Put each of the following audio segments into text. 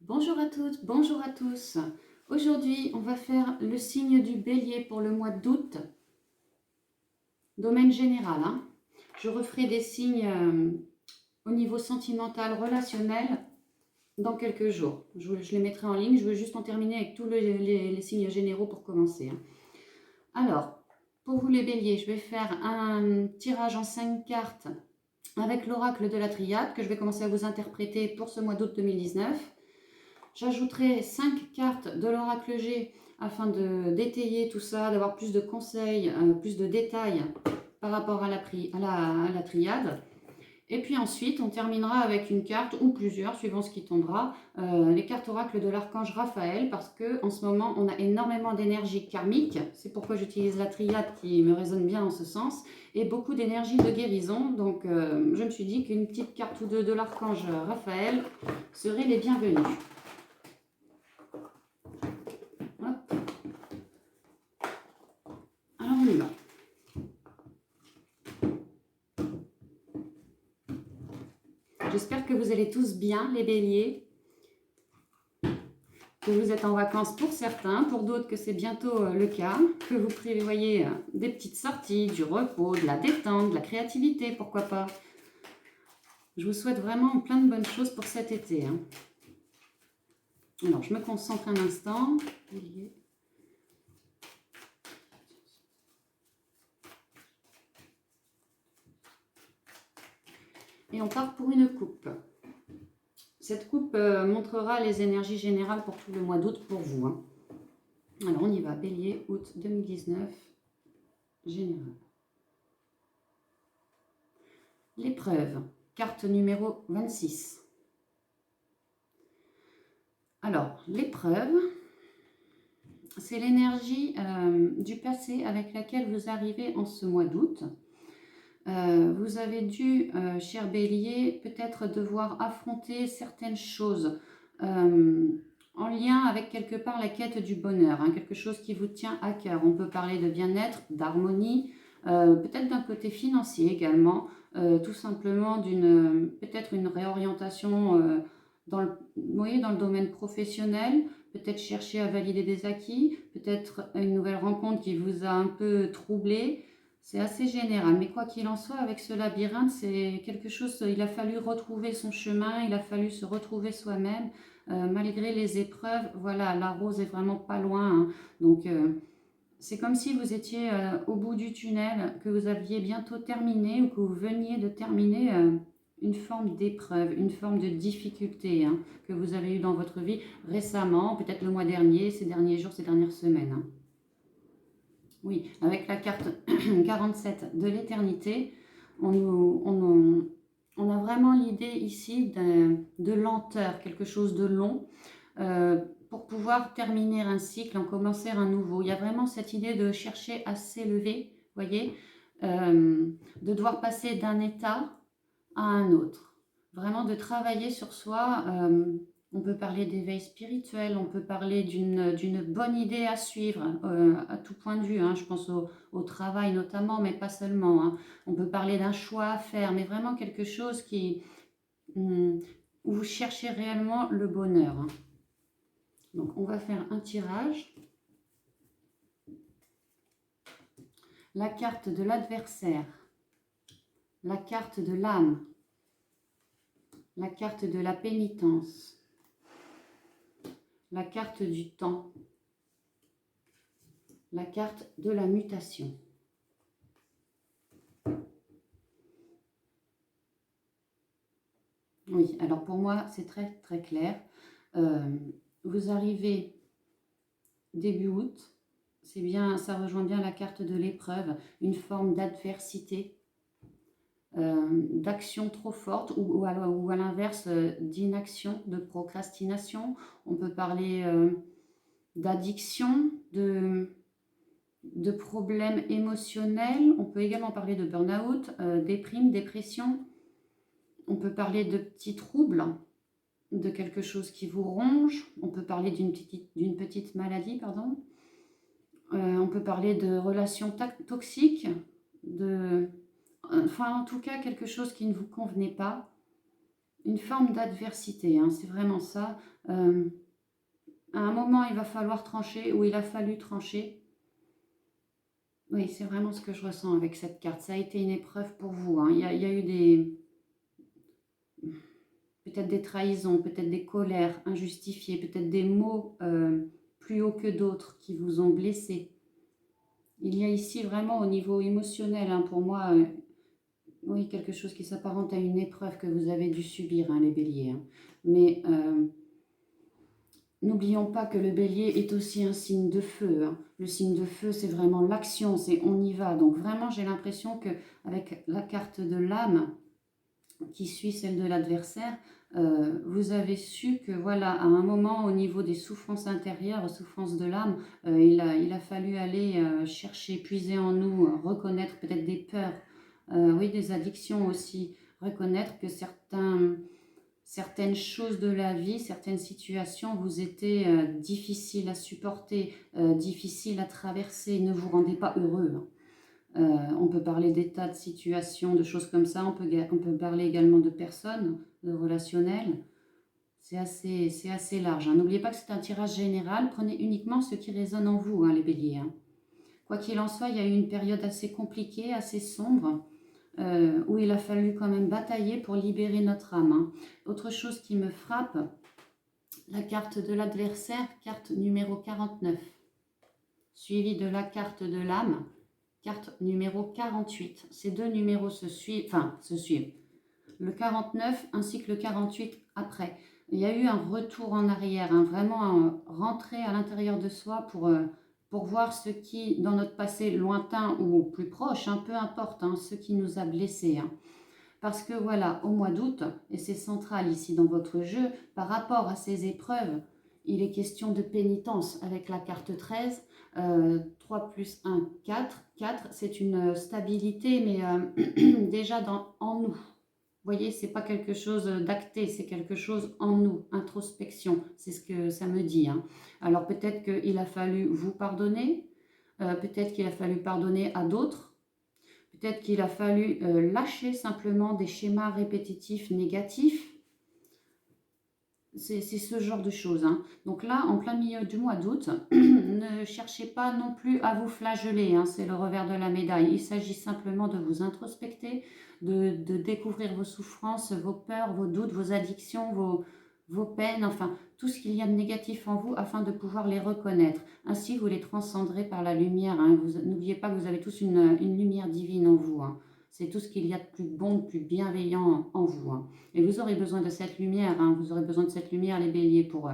Bonjour à toutes, bonjour à tous. Aujourd'hui, on va faire le signe du bélier pour le mois d'août, domaine général. Je referai des signes au niveau sentimental, relationnel dans quelques jours. Je les mettrai en ligne, je veux juste en terminer avec tous les signes généraux pour commencer. Alors, pour vous les béliers, je vais faire un tirage en 5 cartes avec l'oracle de la triade que je vais commencer à vous interpréter pour ce mois d'août 2019. J'ajouterai 5 cartes de l'oracle G afin d'étayer tout ça, d'avoir plus de conseils, plus de détails par rapport à la triade. Et puis ensuite, on terminera avec une carte ou plusieurs, suivant ce qui tombera, les cartes oracles de l'archange Raphaël, parce qu'en ce moment, on a énormément d'énergie karmique. C'est pourquoi j'utilise la triade qui me résonne bien en ce sens, et beaucoup d'énergie de guérison. Donc, je me suis dit qu'une petite carte ou deux de l'archange Raphaël serait les bienvenues. Alors on y va. J'espère que vous allez tous bien, les béliers, que vous êtes en vacances pour certains, pour d'autres que c'est bientôt le cas, que vous prévoyez des petites sorties, du repos, de la détente, de la créativité, pourquoi pas. Je vous souhaite vraiment plein de bonnes choses pour cet été. Alors, je me concentre un instant. Et on part pour une coupe. Cette coupe montrera les énergies générales pour tout le mois d'août pour vous. Alors, on y va. Bélier, août 2019, général. L'épreuve, carte numéro 26. Alors, l'épreuve, c'est l'énergie du passé avec laquelle vous arrivez en ce mois d'août. Vous avez dû, cher bélier, peut-être devoir affronter certaines choses en lien avec quelque part la quête du bonheur, quelque chose qui vous tient à cœur. On peut parler de bien-être, d'harmonie, peut-être d'un côté financier également, tout simplement peut-être une réorientation dans le domaine professionnel, peut-être chercher à valider des acquis, peut-être une nouvelle rencontre qui vous a un peu troublé. C'est assez général, mais quoi qu'il en soit, avec ce labyrinthe, c'est quelque chose, il a fallu retrouver son chemin, il a fallu se retrouver soi-même, malgré les épreuves. Voilà, la rose est vraiment pas loin. Donc, c'est comme si vous étiez au bout du tunnel, que vous aviez bientôt terminé ou que vous veniez de terminer une forme d'épreuve, une forme de difficulté que vous avez eue dans votre vie récemment, peut-être le mois dernier, ces derniers jours, ces dernières semaines. Oui, avec la carte 47 de l'éternité, on a vraiment l'idée ici de lenteur, quelque chose de long, pour pouvoir terminer un cycle, en commencer un nouveau. Il y a vraiment cette idée de chercher à s'élever, voyez, de devoir passer d'un état à un autre. Vraiment de travailler sur soi. On peut parler d'éveil spirituel, on peut parler d'une bonne idée à suivre à tout point de vue. Je pense au travail notamment, mais pas seulement. On peut parler d'un choix à faire, mais vraiment quelque chose où vous cherchez réellement le bonheur. Donc on va faire un tirage. La carte de l'adversaire, la carte de l'âme, la carte de la pénitence, la carte du temps, la carte de la mutation. Oui, alors pour moi, c'est très très clair. Vous arrivez début août, c'est bien, ça rejoint bien la carte de l'épreuve, une forme d'adversité, d'action trop forte ou à l'inverse d'inaction, de procrastination. On peut parler d'addiction, de problèmes émotionnels. On peut également parler de burn-out, déprime, dépression. On peut parler de petits troubles, de quelque chose qui vous ronge. On peut parler d'une petite maladie, pardon. On peut parler de relations toxiques, enfin en tout cas quelque chose qui ne vous convenait pas. une forme d'adversité, hein, c'est vraiment ça. À un moment, il va falloir trancher, ou il a fallu trancher. Oui, c'est vraiment ce que je ressens avec cette carte. Ça a été une épreuve pour vous, hein. Il y a eu peut-être des trahisons, peut-être des colères injustifiées, peut-être des mots plus hauts que d'autres qui vous ont blessé. Il y a ici vraiment au niveau émotionnel, hein, pour moi, oui, quelque chose qui s'apparente à une épreuve que vous avez dû subir, hein, les béliers. Hein. Mais n'oublions pas que le bélier est aussi un signe de feu. Hein. Le signe de feu, c'est vraiment l'action, c'est on y va. Donc vraiment, j'ai l'impression qu'avec la carte de l'âme qui suit celle de l'adversaire, vous avez su que voilà, à un moment, au niveau des souffrances intérieures, aux souffrances de l'âme, il a fallu aller chercher, puiser en nous, reconnaître peut-être des peurs, oui, des addictions aussi, reconnaître que certaines choses de la vie, certaines situations vous étaient difficiles à supporter, difficiles à traverser, ne vous rendaient pas heureux. Hein. On peut parler d'états, de situations, de choses comme ça. On peut parler également de personnes, de relationnels. C'est assez large. Hein. N'oubliez pas que c'est un tirage général. Prenez uniquement ce qui résonne en vous, hein, les béliers. Hein. Quoi qu'il en soit, il y a eu une période assez compliquée, assez sombre, où il a fallu quand même batailler pour libérer notre âme. Hein. Autre chose qui me frappe, la carte de l'adversaire, carte numéro 49, suivie de la carte de l'âme, carte numéro 48. Ces deux numéros se suivent. Le 49 ainsi que le 48 après. Il y a eu un retour en arrière, hein, vraiment rentrer à l'intérieur de soi pour voir ce qui, dans notre passé lointain ou plus proche, hein, peu importe, hein, ce qui nous a blessés. Hein. Parce que voilà, au mois d'août, et c'est central ici dans votre jeu, par rapport à ces épreuves, il est question de pénitence avec la carte 13. 3 plus 1, 4. 4, c'est une stabilité, mais déjà en nous. Vous voyez, c'est pas quelque chose d'acté, c'est quelque chose en nous, introspection, c'est ce que ça me dit. Hein. Alors peut-être qu'il a fallu vous pardonner, peut-être qu'il a fallu pardonner à d'autres, peut-être qu'il a fallu lâcher simplement des schémas répétitifs négatifs. C'est ce genre de choses. Hein. Donc là, en plein milieu du mois d'août, ne cherchez pas non plus à vous flageller. Hein, c'est le revers de la médaille. Il s'agit simplement de vous introspecter, de découvrir vos souffrances, vos peurs, vos doutes, vos addictions, vos peines, enfin tout ce qu'il y a de négatif en vous afin de pouvoir les reconnaître. Ainsi, vous les transcenderez par la lumière. Hein. N'oubliez pas que vous avez tous une lumière divine en vous. Hein. C'est tout ce qu'il y a de plus bon, de plus bienveillant en vous. Hein. Et vous aurez besoin de cette lumière, hein. Vous aurez besoin de cette lumière, les béliers, pour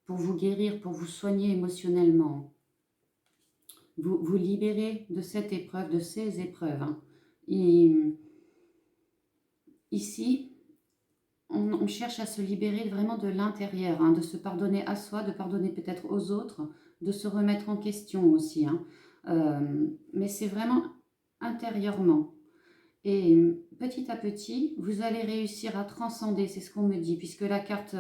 vous guérir, pour vous soigner émotionnellement. Vous libérer de cette épreuve, de ces épreuves. Hein. Et ici, on cherche à se libérer vraiment de l'intérieur, hein, de se pardonner à soi, de pardonner peut-être aux autres, de se remettre en question aussi. Hein. Mais c'est vraiment intérieurement. Et petit à petit, vous allez réussir à transcender, c'est ce qu'on me dit, puisque la carte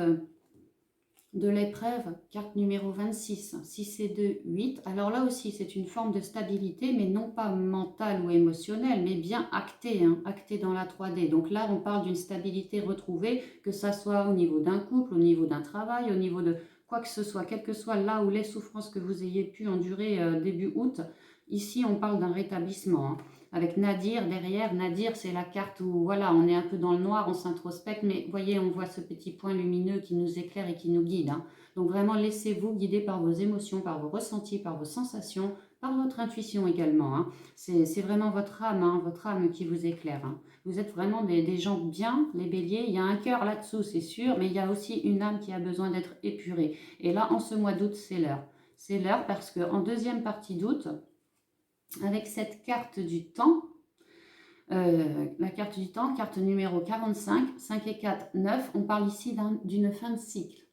de l'épreuve, carte numéro 26, 6 et 2, 8, alors là aussi c'est une forme de stabilité, mais non pas mentale ou émotionnelle, mais bien actée, hein, actée dans la 3D. Donc là, on parle d'une stabilité retrouvée, que ça soit au niveau d'un couple, au niveau d'un travail, au niveau de quoi que ce soit, quel que soit là où les souffrances que vous ayez pu endurer début août, ici on parle d'un rétablissement. Hein. Avec Nadir derrière, Nadir c'est la carte où voilà, on est un peu dans le noir, on s'introspecte, mais voyez, on voit ce petit point lumineux qui nous éclaire et qui nous guide. Hein. Donc vraiment, laissez-vous guider par vos émotions, par vos ressentis, par vos sensations, par votre intuition également. Hein. C'est vraiment votre âme qui vous éclaire. Hein. Vous êtes vraiment des gens bien, les béliers. Il y a un cœur là-dessous, c'est sûr, mais il y a aussi une âme qui a besoin d'être épurée. Et là, en ce mois d'août, c'est l'heure. C'est l'heure parce qu'en deuxième partie d'août, avec cette carte du temps, la carte du temps, carte numéro 45, 5 et 4, 9, on parle ici d'une fin de cycle.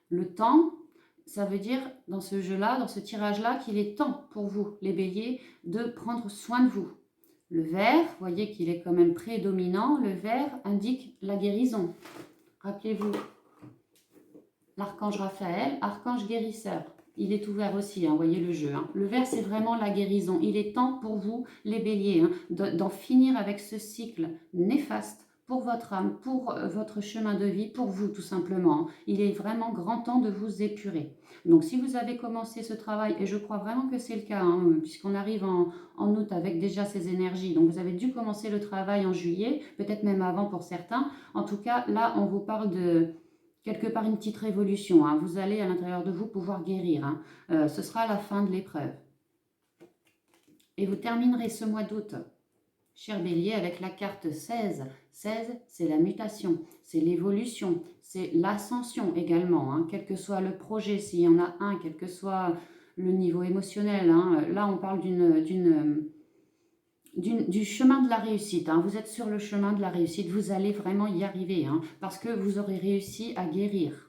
Le temps, ça veut dire dans ce jeu-là, dans ce tirage-là, qu'il est temps pour vous, les béliers, de prendre soin de vous. Le vert, vous voyez qu'il est quand même prédominant, le vert indique la guérison. Rappelez-vous, l'archange Raphaël, archange guérisseur. Il est ouvert aussi, hein, voyez le jeu. Hein. Le vert, c'est vraiment la guérison. Il est temps pour vous, les béliers, hein, d'en finir avec ce cycle néfaste pour votre âme, pour votre chemin de vie, pour vous tout simplement. Il est vraiment grand temps de vous épurer. Donc si vous avez commencé ce travail, et je crois vraiment que c'est le cas, hein, puisqu'on arrive en août avec déjà ces énergies, donc vous avez dû commencer le travail en juillet, peut-être même avant pour certains. En tout cas, là, on vous parle de quelque part une petite révolution, hein. Vous allez à l'intérieur de vous pouvoir guérir, hein. Ce sera la fin de l'épreuve. Et vous terminerez ce mois d'août, cher Bélier, avec la carte 16. 16, c'est la mutation, c'est l'évolution, c'est l'ascension également, hein. Quel que soit le projet, s'il y en a un, quel que soit le niveau émotionnel, hein. Là, on parle du chemin de la réussite, hein. Vous êtes sur le chemin de la réussite, vous allez vraiment y arriver, hein, parce que vous aurez réussi à guérir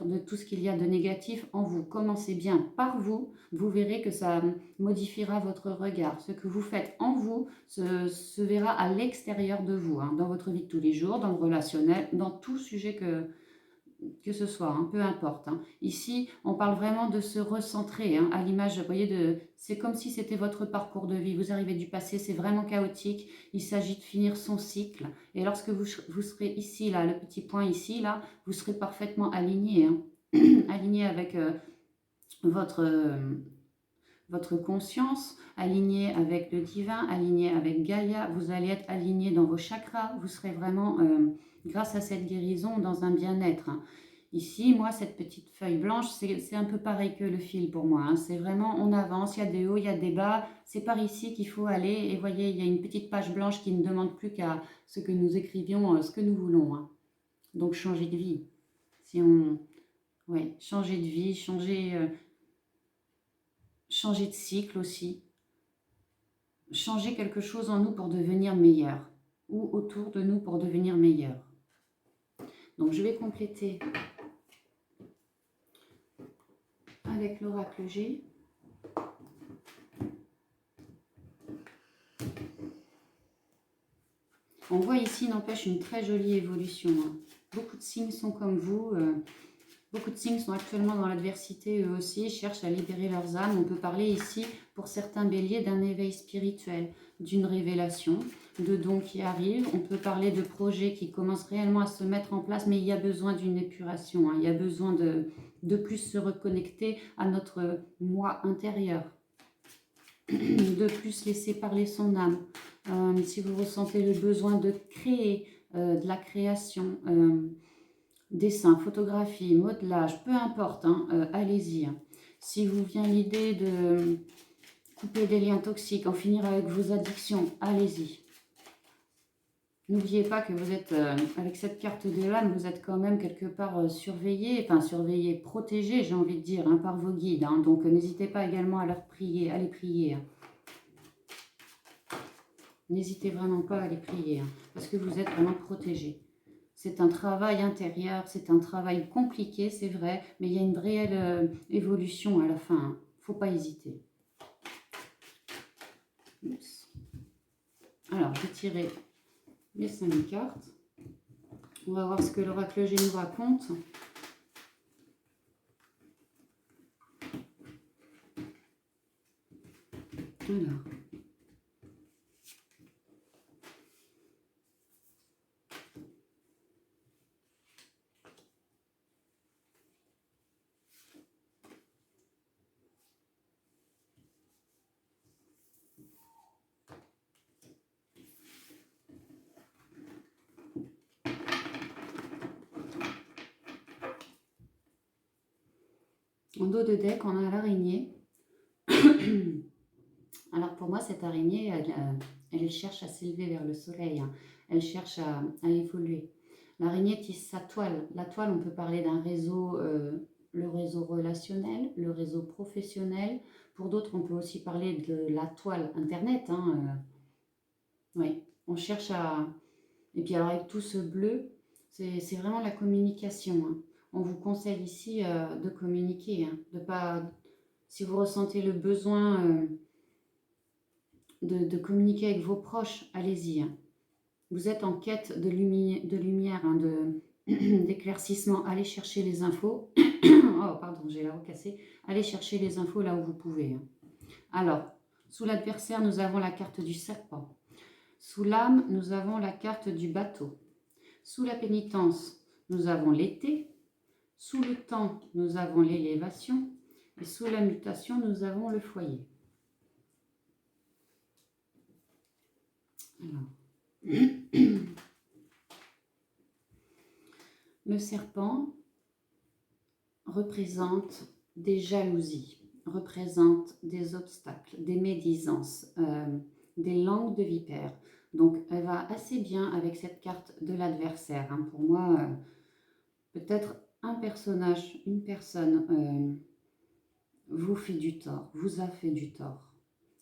de tout ce qu'il y a de négatif en vous. Commencez bien par vous, vous verrez que ça modifiera votre regard. Ce que vous faites en vous se verra à l'extérieur de vous, hein, dans votre vie de tous les jours, dans le relationnel, dans tout sujet que ce soit, hein, peu importe, hein. Ici, on parle vraiment de se recentrer, hein, à l'image, vous voyez, c'est comme si c'était votre parcours de vie. Vous arrivez du passé, c'est vraiment chaotique. Il s'agit de finir son cycle. Et lorsque vous serez ici, là, le petit point ici, là, vous serez parfaitement aligné, hein, aligné avec votre conscience, aligné avec le divin, aligné avec Gaïa. Vous allez être aligné dans vos chakras. Vous serez vraiment, grâce à cette guérison, dans un bien-être, hein. Ici, moi, cette petite feuille blanche, c'est un peu pareil que le fil pour moi, hein. C'est vraiment, on avance, il y a des hauts, il y a des bas. C'est par ici qu'il faut aller. Et voyez, il y a une petite page blanche qui ne demande plus qu'à ce que nous écrivions, ce que nous voulons, hein. Donc, changer de vie. Si on... Ouais, changer de vie, changer de cycle aussi. Changer quelque chose en nous pour devenir meilleur. Ou autour de nous pour devenir meilleur. Donc, je vais compléter avec l'oracle G. On voit ici, n'empêche, une très jolie évolution, hein. Beaucoup de signes sont comme vous. Beaucoup de signes sont actuellement dans l'adversité, eux aussi, cherchent à libérer leurs âmes. On peut parler ici, pour certains béliers, d'un éveil spirituel, d'une révélation, de dons qui arrivent. On peut parler de projets qui commencent réellement à se mettre en place, mais il y a besoin d'une épuration, hein. Il y a besoin de plus se reconnecter à notre moi intérieur, de plus laisser parler son âme. Si vous ressentez le besoin de créer, de la création, dessin, photographie, modelage, peu importe, hein, allez-y, hein. Si vous vient l'idée de couper des liens toxiques, en finir avec vos addictions, allez-y. N'oubliez pas que vous êtes, avec cette carte de l'âme, vous êtes quand même quelque part surveillé, enfin surveillé, protégé, j'ai envie de dire, hein, par vos guides, hein. Donc n'hésitez pas également à leur prier, à les prier, hein. N'hésitez vraiment pas à les prier, hein, parce que vous êtes vraiment protégé. C'est un travail intérieur, c'est un travail compliqué, c'est vrai, mais il y a une réelle évolution à la fin, hein. Faut pas hésiter. Oups. Alors, je vais tirer les 5 cartes. On va voir ce que l'oracle G nous raconte. Alors. En dos de deck, on a l'araignée. Alors pour moi, cette araignée, elle cherche à s'élever vers le soleil, hein. Elle cherche à évoluer. L'araignée tisse sa toile. La toile, on peut parler d'un réseau, le réseau relationnel, le réseau professionnel. Pour d'autres, on peut aussi parler de la toile Internet, hein. Oui, on cherche à... Et puis alors avec tout ce bleu, c'est vraiment la communication, hein. On vous conseille ici de communiquer, hein, de pas... Si vous ressentez le besoin de communiquer avec vos proches, allez-y, hein. Vous êtes en quête de lumière, hein, d'éclaircissement. Allez chercher les infos. Oh, pardon, j'ai la voix cassée. Allez chercher les infos là où vous pouvez, hein. Alors, sous l'adversaire, nous avons la carte du serpent. Sous l'âme, nous avons la carte du bateau. Sous la pénitence, nous avons l'été. Sous le temps, nous avons l'élévation. Et sous la mutation, nous avons le foyer. Alors. Le serpent représente des jalousies, représente des obstacles, des médisances, des langues de vipère. Donc, elle va assez bien avec cette carte de l'adversaire. Hein. Pour moi, peut-être un personnage, une personne vous fait du tort, vous a fait du tort.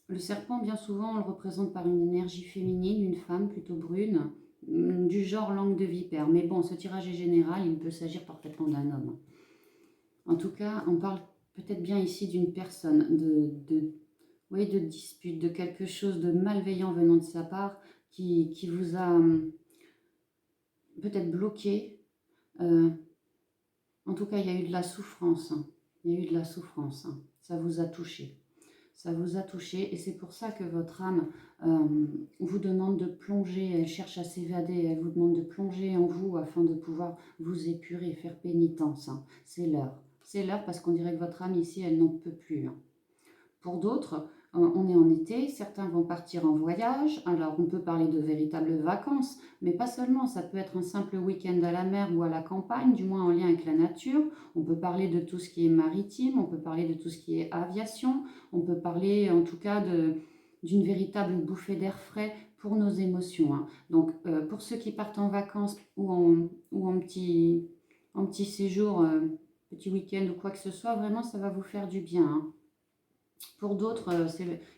Le serpent, bien souvent, on le représente par une énergie féminine, une femme plutôt brune, du genre langue de vipère. Mais bon, ce tirage est général, il peut s'agir parfaitement d'un homme. En tout cas, on parle peut-être bien ici d'une personne, de dispute, de quelque chose de malveillant venant de sa part qui vous a peut-être bloqué. En tout cas, il y a eu de la souffrance. Hein. Il y a eu de la souffrance. Hein. Ça vous a touché. Ça vous a touché et c'est pour ça que votre âme vous demande de plonger, elle cherche à s'évader, elle vous demande de plonger en vous afin de pouvoir vous épurer, faire pénitence. Hein. C'est l'heure. C'est l'heure parce qu'on dirait que votre âme ici, elle n'en peut plus. Hein. Pour d'autres, on est en été, certains vont partir en voyage, alors on peut parler de véritables vacances, mais pas seulement, ça peut être un simple week-end à la mer ou à la campagne, du moins en lien avec la nature. On peut parler de tout ce qui est maritime, on peut parler de tout ce qui est aviation, on peut parler en tout cas d'une véritable bouffée d'air frais pour nos émotions. Hein. Donc pour ceux qui partent en vacances ou en petit séjour, petit week-end ou quoi que ce soit, vraiment ça va vous faire du bien. Hein. Pour d'autres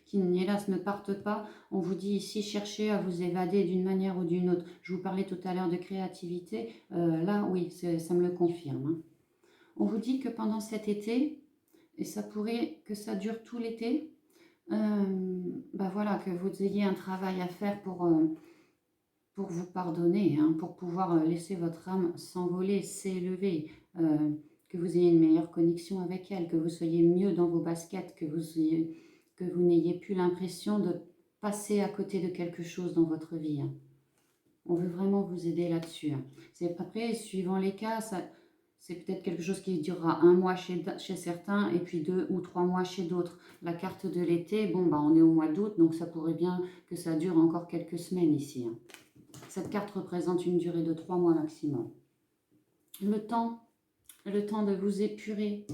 qui, hélas, ne partent pas, on vous dit ici, cherchez à vous évader d'une manière ou d'une autre. Je vous parlais tout à l'heure de créativité. Là, oui, ça me le confirme. Hein. On vous dit que pendant cet été, et ça pourrait que ça dure tout l'été, voilà, que vous ayez un travail à faire pour vous pardonner, hein, pour pouvoir laisser votre âme s'envoler, s'élever. Que vous ayez une meilleure connexion avec elle, que vous soyez mieux dans vos baskets, que vous n'ayez plus l'impression de passer à côté de quelque chose dans votre vie. Hein. On veut vraiment vous aider là-dessus. Hein. Après, suivant les cas, c'est peut-être quelque chose qui durera un mois chez certains et puis 2 ou 3 mois chez d'autres. La carte de l'été, on est au mois d'août, donc ça pourrait bien que ça dure encore quelques semaines ici. Hein. Cette carte représente une durée de 3 mois maximum. Le temps de vous épurer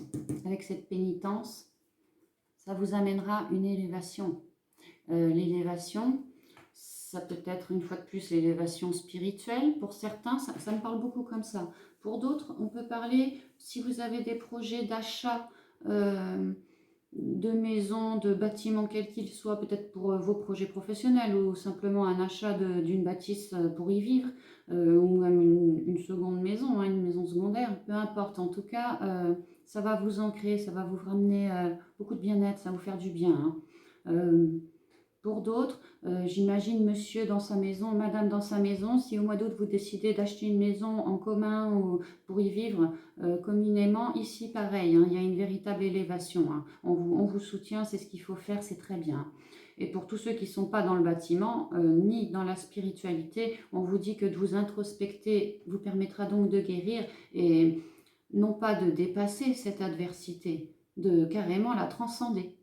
avec cette pénitence, ça vous amènera une élévation. L'élévation, ça peut être une fois de plus l'élévation spirituelle. Pour certains, ça me parle beaucoup comme ça. Pour d'autres, on peut parler, si vous avez des projets d'achat de maisons, de bâtiments, quels qu'ils soient, peut-être pour vos projets professionnels ou simplement un achat d'une bâtisse pour y vivre, ou même une seconde maison, hein, une maison secondaire, peu importe. En tout cas, ça va vous ancrer, ça va vous ramener beaucoup de bien-être, ça va vous faire du bien. Hein. Pour d'autres, j'imagine monsieur dans sa maison, madame dans sa maison, si au mois d'août vous décidez d'acheter une maison en commun ou pour y vivre communément, ici pareil, hein, il y a une véritable élévation. Hein. On vous soutient, c'est ce qu'il faut faire, c'est très bien. Et pour tous ceux qui ne sont pas dans le bâtiment, ni dans la spiritualité, on vous dit que de vous introspecter vous permettra donc de guérir et non pas de dépasser cette adversité, de carrément la transcender.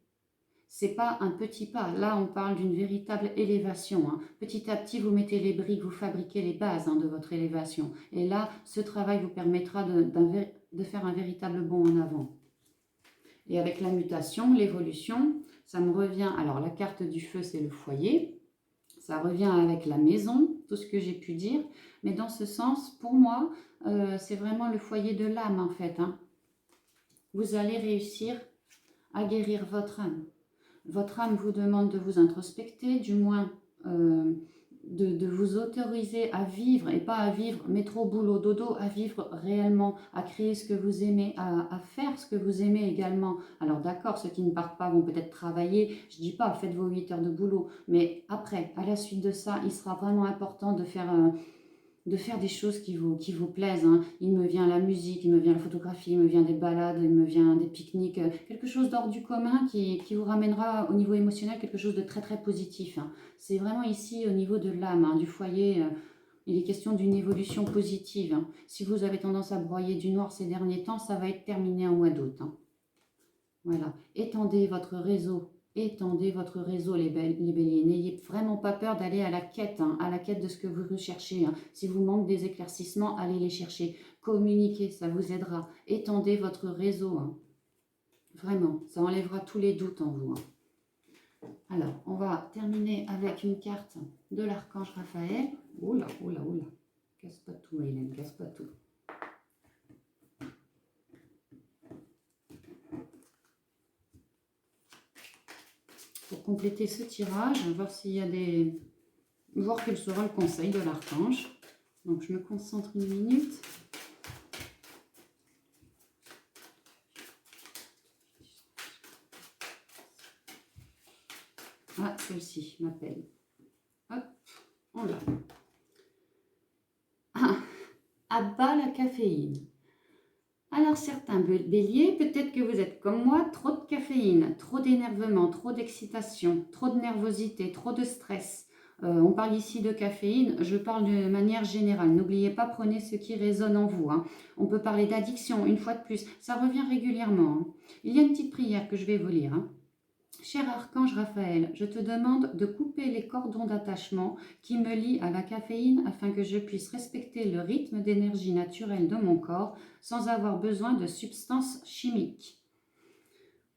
C'est pas un petit pas. Là, on parle d'une véritable élévation. Hein. Petit à petit, vous mettez les briques, vous fabriquez les bases de votre élévation. Et là, ce travail vous permettra de faire un véritable bond en avant. Et avec la mutation, l'évolution, ça me revient. Alors, la carte du feu, c'est le foyer. Ça revient avec la maison, tout ce que j'ai pu dire. Mais dans ce sens, pour moi, c'est vraiment le foyer de l'âme, en fait. Hein. Vous allez réussir à guérir votre âme. Votre âme vous demande de vous introspecter, du moins de vous autoriser à vivre, et pas à vivre métro, boulot, dodo, à vivre réellement, à créer ce que vous aimez, à faire ce que vous aimez également. Alors d'accord, ceux qui ne partent pas vont peut-être travailler, je ne dis pas faites vos 8 heures de boulot, mais après, à la suite de ça, il sera vraiment important de faire des choses qui vous plaisent. Hein. Il me vient la musique, il me vient la photographie, il me vient des balades, il me vient des pique-niques, quelque chose d'hors du commun qui vous ramènera au niveau émotionnel quelque chose de très très positif. Hein. C'est vraiment ici au niveau de l'âme, hein, du foyer, Il est question d'une évolution positive. Hein. Si vous avez tendance à broyer du noir ces derniers temps, ça va être terminé en mois d'août. Hein. Voilà. Étendez votre réseau. Étendez votre réseau, les béliers. N'ayez vraiment pas peur d'aller à la quête, hein, à la quête de ce que vous recherchez. Hein. Si vous manquez des éclaircissements, allez les chercher. Communiquez, ça vous aidera. Étendez votre réseau. Hein. Vraiment, ça enlèvera tous les doutes en vous. Hein. Alors, on va terminer avec une carte de l'archange Raphaël. Oula, oula, oula. Casse pas tout, Hélène, casse pas tout. Pour compléter ce tirage, voir s'il y a des... voir quel sera le conseil de l'archange. Donc, je me concentre une minute. Ah, celle-ci m'appelle. Hop, on l'a. Ah, à bas la caféine. Alors certains béliers, peut-être que vous êtes comme moi, trop de caféine, trop d'énervement, trop d'excitation, trop de nervosité, trop de stress. On parle ici de caféine, je parle de manière générale. N'oubliez pas, prenez ce qui résonne en vous. Hein. On peut parler d'addiction, une fois de plus, ça revient régulièrement. Hein. Il y a une petite prière que je vais vous lire. Hein. Cher archange Raphaël, je te demande de couper les cordons d'attachement qui me lient à la caféine afin que je puisse respecter le rythme d'énergie naturelle de mon corps sans avoir besoin de substances chimiques.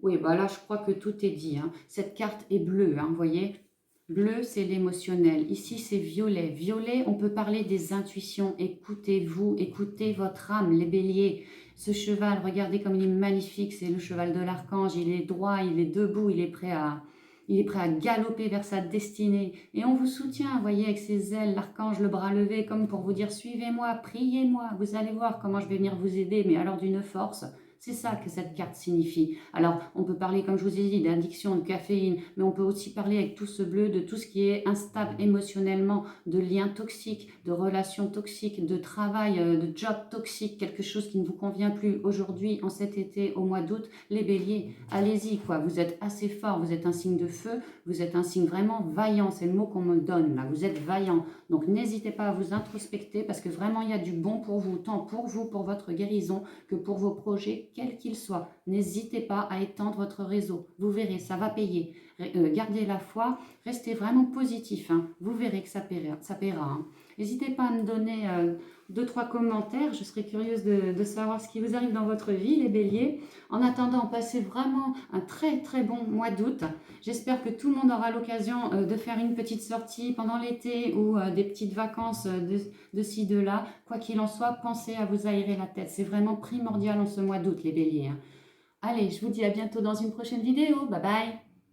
Oui, bah là, je crois que tout est dit. Hein. Cette carte est bleue, hein, vous voyez. Bleu, c'est l'émotionnel. Ici, c'est violet. Violet, on peut parler des intuitions. Écoutez-vous, écoutez votre âme, les béliers. Ce cheval, regardez comme il est magnifique. C'est le cheval de l'archange. Il est droit, il est debout, il est prêt à galoper vers sa destinée. Et on vous soutient, vous voyez, avec ses ailes, l'archange, le bras levé, comme pour vous dire, suivez-moi, priez-moi. Vous allez voir comment je vais venir vous aider, mais alors d'une force. C'est ça que cette carte signifie. Alors, on peut parler, comme je vous ai dit, d'addiction, de caféine, mais on peut aussi parler avec tout ce bleu de tout ce qui est instable émotionnellement, de liens toxiques, de relations toxiques, de travail, de job toxique, quelque chose qui ne vous convient plus aujourd'hui, en cet été, au mois d'août. Les béliers, allez-y, quoi. Vous êtes assez fort, vous êtes un signe de feu, vous êtes un signe vraiment vaillant, c'est le mot qu'on me donne, là. Vous êtes vaillant. Donc, n'hésitez pas à vous introspecter parce que vraiment, il y a du bon pour vous, tant pour vous, pour votre guérison, que pour vos projets, quels qu'ils soient. N'hésitez pas à étendre votre réseau. Vous verrez, ça va payer. Gardez la foi, restez vraiment positif. Hein. Vous verrez que ça paiera. Hein. N'hésitez pas à me donner 2-3 commentaires. Je serais curieuse de savoir ce qui vous arrive dans votre vie, les béliers. En attendant, passez vraiment un très très bon mois d'août. J'espère que tout le monde aura l'occasion de faire une petite sortie pendant l'été ou des petites vacances de ci, de là. Quoi qu'il en soit, pensez à vous aérer la tête. C'est vraiment primordial en ce mois d'août, les béliers. Hein. Allez, je vous dis à bientôt dans une prochaine vidéo. Bye bye!